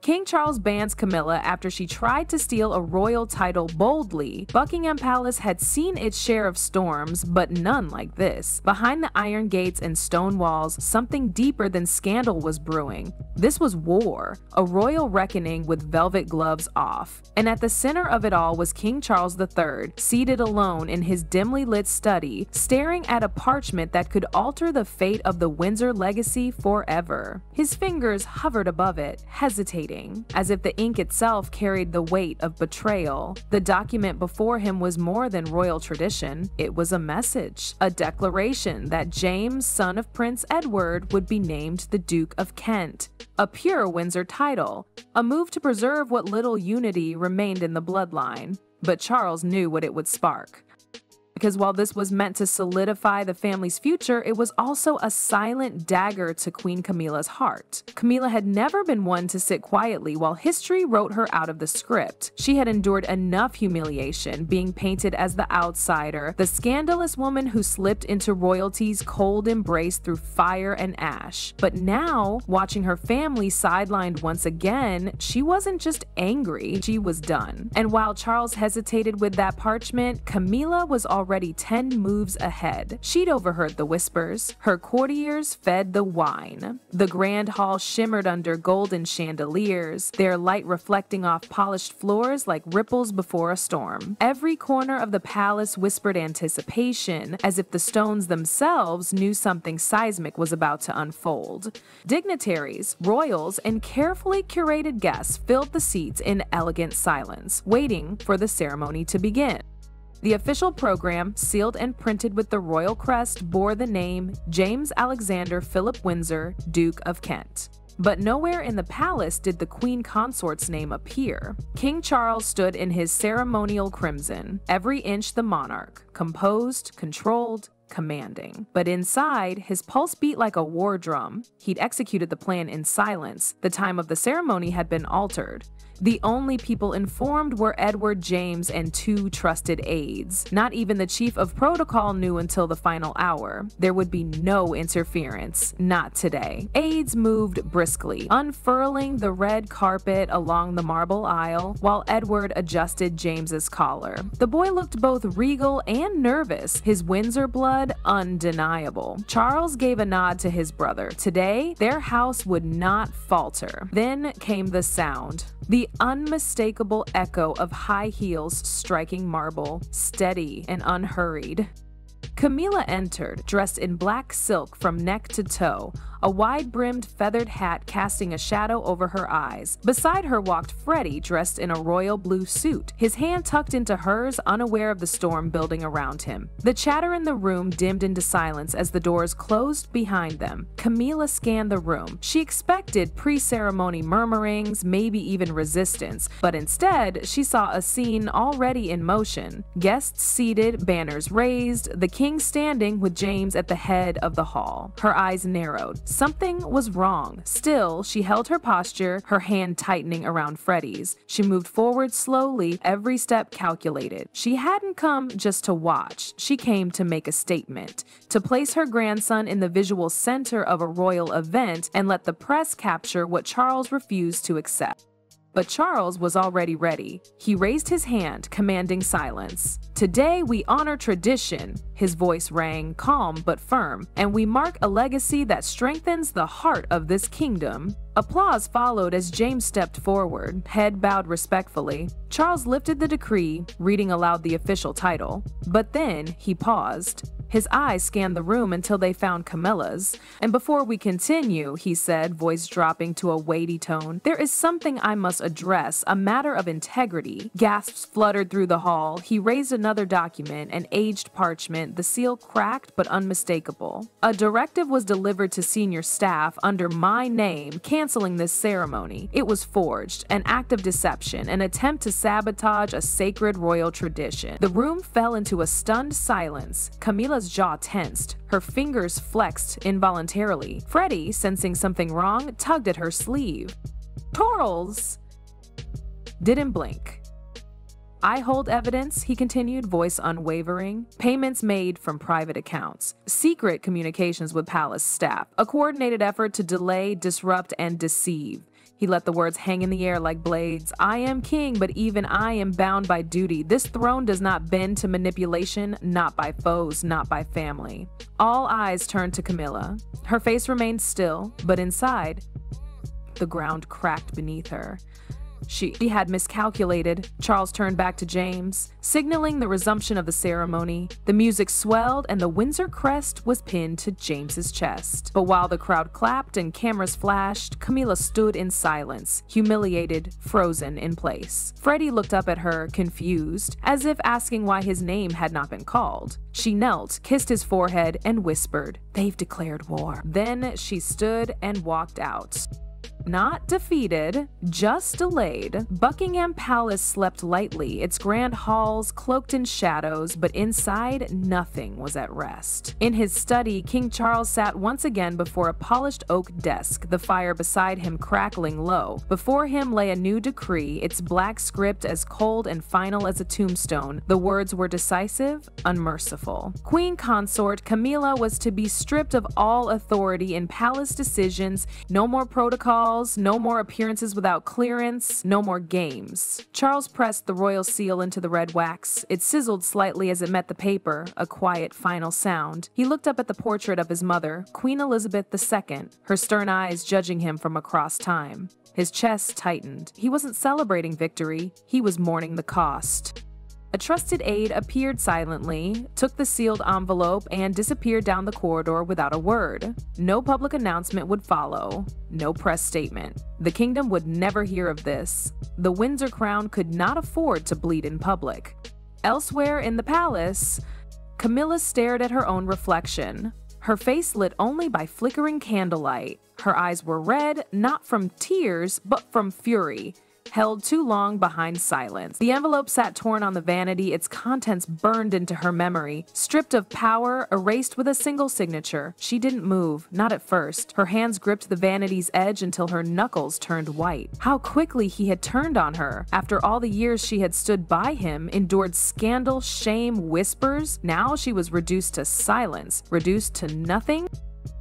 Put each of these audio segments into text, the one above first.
King Charles bans Camilla after she tried to steal a royal title boldly. Buckingham Palace had seen its share of storms, but none like this. Behind the iron gates and stone walls, something deeper than scandal was brewing. This was war, a royal reckoning with velvet gloves off. And at the center of it all was King Charles III, seated alone in his dimly lit study, staring at a parchment that could alter the fate of the Windsor legacy forever. His fingers hovered above it, hesitating, as if the ink itself carried the weight of betrayal. The document before him was more than royal tradition. It was a message, a declaration that James, son of Prince Edward, would be named the Duke of Kent. A pure Windsor title, a move to preserve what little unity remained in the bloodline. But Charles knew what it would spark. Because while this was meant to solidify the family's future, it was also a silent dagger to Queen Camilla's heart. Camilla had never been one to sit quietly while history wrote her out of the script. She had endured enough humiliation, being painted as the outsider, the scandalous woman who slipped into royalty's cold embrace through fire and ash. But now, watching her family sidelined once again, she wasn't just angry, she was done. And while Charles hesitated with that parchment, Camilla was already 10 moves ahead. She'd overheard the whispers. Her courtiers fed the wine. The grand hall shimmered under golden chandeliers, their light reflecting off polished floors like ripples before a storm. Every corner of the palace whispered anticipation, as if the stones themselves knew something seismic was about to unfold. Dignitaries, royals, and carefully curated guests filled the seats in elegant silence, waiting for the ceremony to begin. The official program, sealed and printed with the royal crest, bore the name James Alexander Philip Windsor, Duke of Kent. But nowhere in the palace did the queen consort's name appear. King Charles stood in his ceremonial crimson, every inch the monarch, composed, controlled, commanding. But inside, his pulse beat like a war drum. He'd executed the plan in silence. The time of the ceremony had been altered. The only people informed were Edward, James, and 2 trusted aides. Not even the chief of protocol knew until the final hour. There would be no interference. Not today. Aides moved briskly, unfurling the red carpet along the marble aisle, while Edward adjusted James's collar. The boy looked both regal and nervous, his Windsor blood undeniable. Charles gave a nod to his brother. Today, their house would not falter. Then came the sound. The unmistakable echo of high heels striking marble, steady and unhurried. Camilla entered, dressed in black silk from neck to toe, a wide-brimmed feathered hat casting a shadow over her eyes. Beside her walked Freddie, dressed in a royal blue suit, his hand tucked into hers, unaware of the storm building around him. The chatter in the room dimmed into silence as the doors closed behind them. Camilla scanned the room. She expected pre-ceremony murmurings, maybe even resistance, but instead, she saw a scene already in motion. Guests seated, banners raised, the king standing with James at the head of the hall. Her eyes narrowed. Something was wrong. Still, she held her posture, her hand tightening around Freddie's. She moved forward slowly, every step calculated. She hadn't come just to watch. She came to make a statement, to place her grandson in the visual center of a royal event and let the press capture what Charles refused to accept. But Charles was already ready. He raised his hand, commanding silence. "Today we honor tradition," his voice rang, calm but firm, "and we mark a legacy that strengthens the heart of this kingdom." Applause followed as James stepped forward, head bowed respectfully. Charles lifted the decree, reading aloud the official title. But then he paused. His eyes scanned the room until they found Camilla's. "And before we continue," he said, voice dropping to a weighty tone, "there is something I must address, a matter of integrity." Gasps fluttered through the hall. He raised another document, an aged parchment, the seal cracked but unmistakable. "A directive was delivered to senior staff under my name, canceling this ceremony. It was forged, an act of deception, an attempt to sabotage a sacred royal tradition." The room fell into a stunned silence. Camilla's jaw tensed. Her fingers flexed involuntarily. Freddie, sensing something wrong, tugged at her sleeve. "Charles!" Didn't blink. "I hold evidence," he continued, voice unwavering. "Payments made from private accounts. Secret communications with palace staff. A coordinated effort to delay, disrupt, and deceive." He let the words hang in the air like blades. I am king, but even I am bound by duty. This throne does not bend to manipulation, not by foes, not by family. All eyes turned to Camilla. Her face remained still, but inside, the ground cracked beneath her. She had miscalculated. Charles turned back to James, signaling the resumption of the ceremony. The music swelled and the Windsor crest was pinned to James's chest. But while the crowd clapped and cameras flashed, Camilla stood in silence, humiliated, frozen in place. Freddie looked up at her, confused, as if asking why his name had not been called. She knelt, kissed his forehead, and whispered, "They've declared war." Then she stood and walked out. Not defeated, just delayed. Buckingham Palace slept lightly, its grand halls cloaked in shadows, but inside nothing was at rest. In his study, King Charles sat once again before a polished oak desk, the fire beside him crackling low. Before him lay a new decree, its black script as cold and final as a tombstone. The words were decisive, unmerciful. Queen Consort Camilla was to be stripped of all authority in palace decisions, no more protocol, no more appearances without clearance, no more games. Charles pressed the royal seal into the red wax. It sizzled slightly as it met the paper, a quiet final sound. He looked up at the portrait of his mother, Queen Elizabeth II, her stern eyes judging him from across time. His chest tightened. He wasn't celebrating victory, he was mourning the cost. A trusted aide appeared silently, took the sealed envelope, and disappeared down the corridor without a word. No public announcement would follow, no press statement. The kingdom would never hear of this. The Windsor crown could not afford to bleed in public. Elsewhere in the palace, Camilla stared at her own reflection. Her face lit only by flickering candlelight. Her eyes were red, not from tears, but from fury. Held too long behind silence. The envelope sat torn on the vanity, its contents burned into her memory. Stripped of power, erased with a single signature. She didn't move, not at first. Her hands gripped the vanity's edge until her knuckles turned white. How quickly he had turned on her. After all the years she had stood by him, endured scandal, shame, whispers, now she was reduced to silence, reduced to nothing.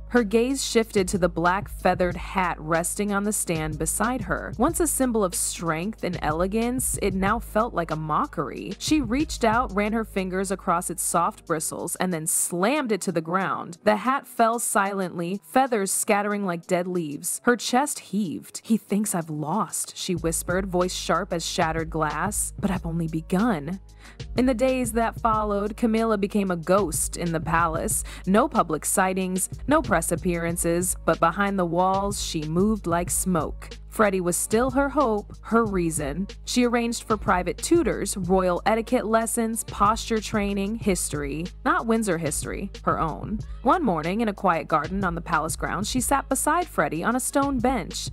Her gaze shifted to the black feathered hat resting on the stand beside her. Once a symbol of strength and elegance, it now felt like a mockery. She reached out, ran her fingers across its soft bristles, and then slammed it to the ground. The hat fell silently, feathers scattering like dead leaves. Her chest heaved. "He thinks I've lost," she whispered, voice sharp as shattered glass. "But I've only begun." In the days that followed, Camilla became a ghost in the palace. No public sightings, no press appearances, but behind the walls she moved like smoke. Freddie was still her hope, her reason. She arranged for private tutors, royal etiquette lessons, posture training, history. Not Windsor history, her own. One morning, in a quiet garden on the palace grounds, she sat beside Freddie on a stone bench.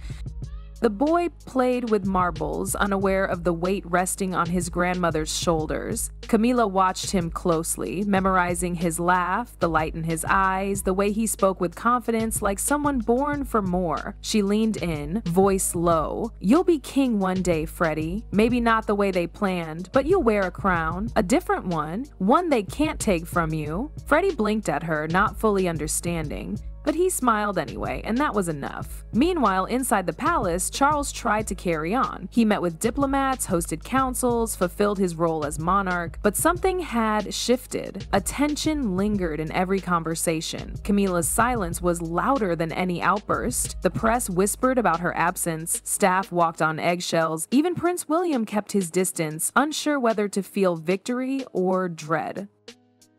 The boy played with marbles, unaware of the weight resting on his grandmother's shoulders. Camilla watched him closely, memorizing his laugh, the light in his eyes, the way he spoke with confidence like someone born for more. She leaned in, voice low. "You'll be king one day, Freddie. Maybe not the way they planned, but you'll wear a crown. A different one they can't take from you." Freddie blinked at her, not fully understanding. But he smiled anyway, and that was enough. Meanwhile, inside the palace, Charles tried to carry on. He met with diplomats, hosted councils, fulfilled his role as monarch, but something had shifted. A tension lingered in every conversation. Camilla's silence was louder than any outburst. The press whispered about her absence, staff walked on eggshells, even Prince William kept his distance, unsure whether to feel victory or dread.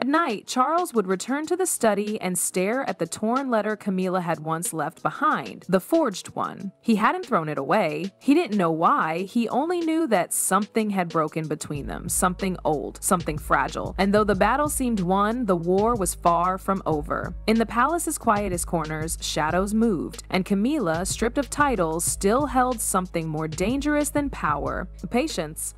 At night, Charles would return to the study and stare at the torn letter Camilla had once left behind, the forged one. He hadn't thrown it away. He didn't know why. He only knew that something had broken between them, something old, something fragile. And though the battle seemed won, the war was far from over. In the palace's quietest corners, shadows moved, and Camilla, stripped of titles, still held something more dangerous than power: patience.